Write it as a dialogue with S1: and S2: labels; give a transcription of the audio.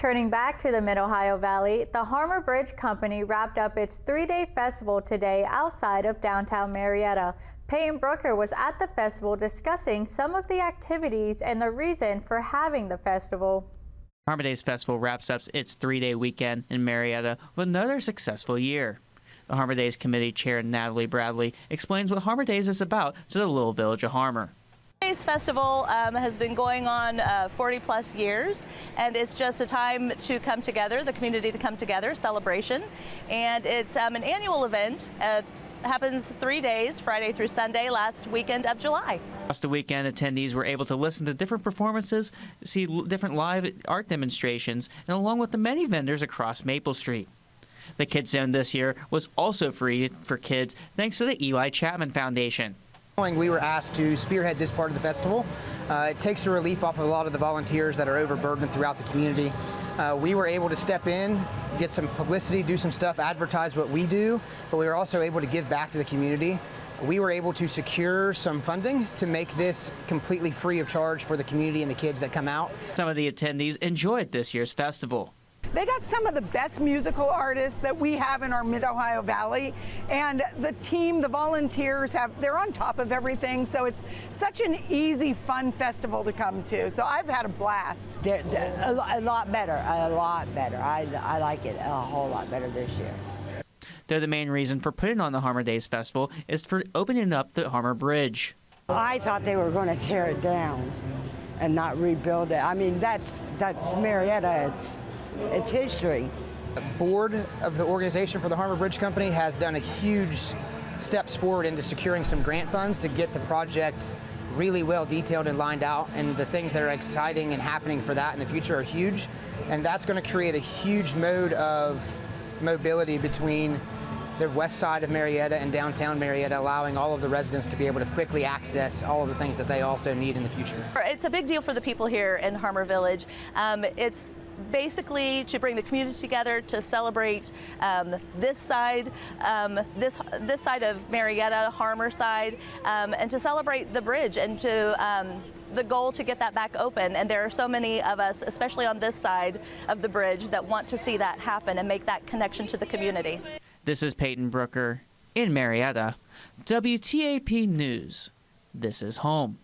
S1: Turning back to the Mid-Ohio Valley, the Hamar Bridge Company wrapped up its three-day festival today outside of downtown Marietta. Peyton Brooker was at the festival discussing some of the activities and the reason for having the festival.
S2: Hamar Days Festival wraps up its three-day weekend in Marietta with another successful year. The Hamar Days Committee Chair Natalie Bradley explains what Hamar Days is about to the little village of Hamar.
S3: Days Festival has been going on 40 plus years, and it's just a time to come together, the community to come together, celebration, and it's an annual event. Happens 3 days, Friday through Sunday, last weekend of July.
S2: Across the weekend, attendees were able to listen to different performances, see different live art demonstrations, and along with the many vendors across Maple Street. The Kids Zone this year was also free for kids thanks to the Eli Chapman Foundation.
S4: We were asked to spearhead this part of the festival. It takes a relief off of a lot of the volunteers that are overburdened throughout the community. We were able to step in, get some publicity, do some stuff, advertise what we do, but we were also able to give back to the community. We were able to secure some funding to make this completely free of charge for the community and the kids that come out.
S2: Some of the attendees enjoyed this year's festival.
S5: They got some of the best musical artists that we have in our Mid-Ohio Valley, and the team, the volunteers, they're on top of everything, so it's such an easy, fun festival to come to. So I've had a blast.
S6: A lot better. I like it a whole lot better this year.
S2: Though the main reason for putting on the Hamar Days Festival is for opening up the Hamar Bridge.
S6: I thought they were going to tear it down and not rebuild it. I mean, that's Marietta. It's history.
S4: The board of the organization for the Hamar Bridge Company has done a huge steps forward into securing some grant funds to get the project really well detailed and lined out, and the things that are exciting and happening for that in the future are huge, and that's going to create a huge mode of mobility between the west side of Marietta and downtown Marietta, allowing all of the residents to be able to quickly access all of the things that they also need in the future.
S3: It's a big deal for the people here in Hamar Village. It's basically to bring the community together to celebrate this side of Marietta, Hamar side, and to celebrate the bridge and to the goal to get that back open. And there are so many of us, especially on this side of the bridge, that want to see that happen and make that connection to the community.
S2: This is Peyton Brooker in Marietta. WTAP News. This is home.